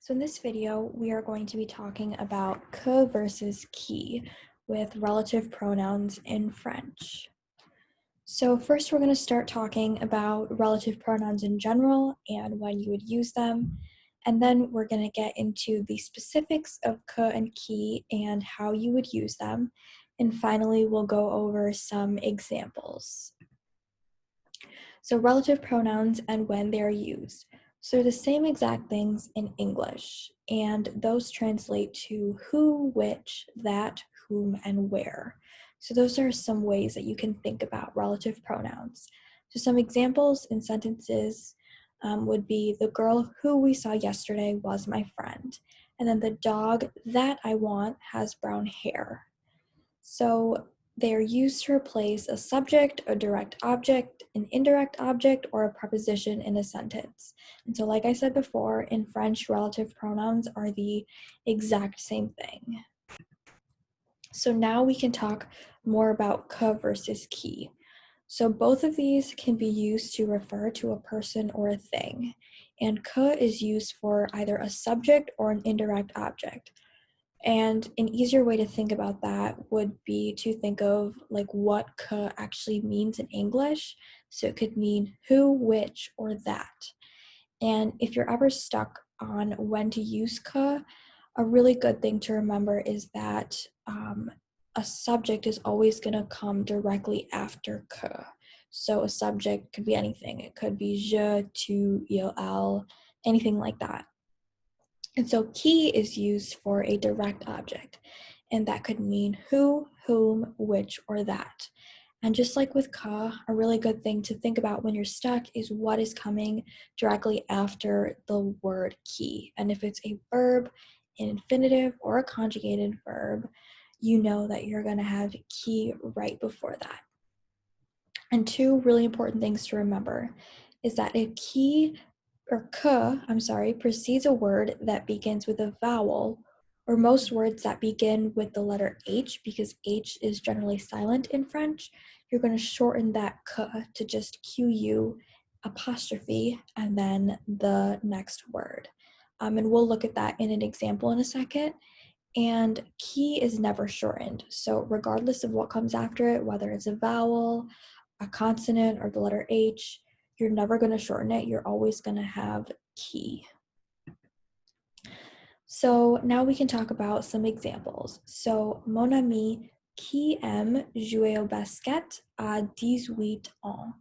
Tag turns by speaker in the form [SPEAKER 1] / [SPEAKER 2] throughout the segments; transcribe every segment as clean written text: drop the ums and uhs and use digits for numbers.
[SPEAKER 1] So in this video, we are going to be talking about que versus qui with relative pronouns in French. So first we're going to start talking about relative pronouns in general and when you would use them. And then we're going to get into the specifics of que and qui and how you would use them. And finally, we'll go over some examples. So relative pronouns and when they are used. So they're the same exact things in English, and those translate to who, which, that, whom, and where. So those are some ways that you can think about relative pronouns. So some examples in sentences would be the girl who we saw yesterday was my friend, and then the dog that I want has brown hair. So they are used to replace a subject, a direct object, an indirect object, or a preposition in a sentence. And so like I said before, in French, relative pronouns are the exact same thing. So now we can talk more about que versus qui. So both of these can be used to refer to a person or a thing. And que is used for either a subject or an indirect object. And an easier way to think about that would be to think of like what que actually means in English. So it could mean who, which, or that. And if you're ever stuck on when to use que, a really good thing to remember is that a subject is always going to come directly after que. So a subject could be anything. It could be je, tu, il, elle, anything like that. And so qui is used for a direct object, and that could mean who, whom, which, or that. And just like with que, a really good thing to think about when you're stuck is what is coming directly after the word qui. And if it's a verb, an infinitive, or a conjugated verb, you know that you're going to have qui right before that. And two really important things to remember is that if que precedes a word that begins with a vowel, or most words that begin with the letter H, because H is generally silent in French, you're going to shorten that que to just QU apostrophe and then the next word. And we'll look at that in an example in a second. And qui is never shortened. So regardless of what comes after it, whether it's a vowel, a consonant, or the letter H, you're never going to shorten it. You're always going to have qui. So now we can talk about some examples. So, mon ami qui aime jouer au basket a 18 ans.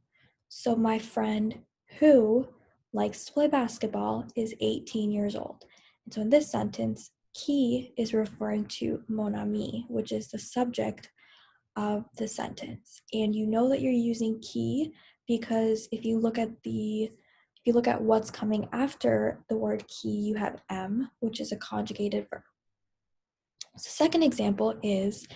[SPEAKER 1] So my friend who likes to play basketball is 18 years old. And so in this sentence, qui is referring to mon ami, which is the subject of the sentence. And you know that you're using qui because if you look at what's coming after the word qui, you have am, which is a conjugated verb. So second example is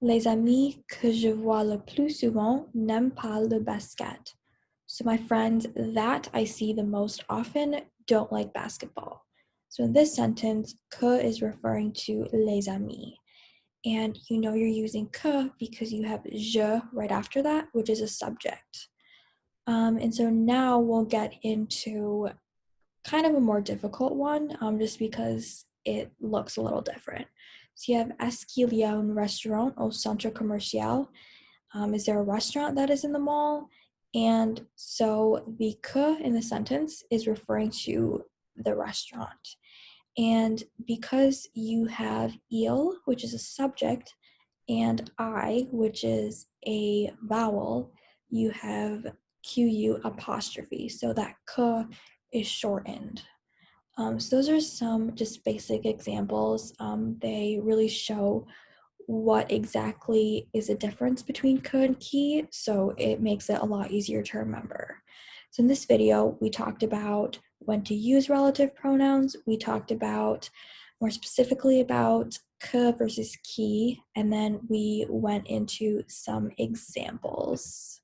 [SPEAKER 1] les amis que je vois le plus souvent n'aiment pas le basket. So my friends that I see the most often don't like basketball. So in this sentence, que is referring to les amis. And you know you're using que because you have je right after that, which is a subject. And so now we'll get into kind of a more difficult one, just because it looks a little different. So you have est-ce qu'il y a un restaurant au centre commercial? Is there a restaurant that is in the mall? And so the que in the sentence is referring to the restaurant. And because you have il, which is a subject, and I, which is a vowel, you have QU apostrophe, so that que is shortened. So those are some just basic examples. They really show what exactly is the difference between que and qui, so it makes it a lot easier to remember. So in this video, we talked about when to use relative pronouns. We talked about more specifically about que versus qui, and then we went into some examples.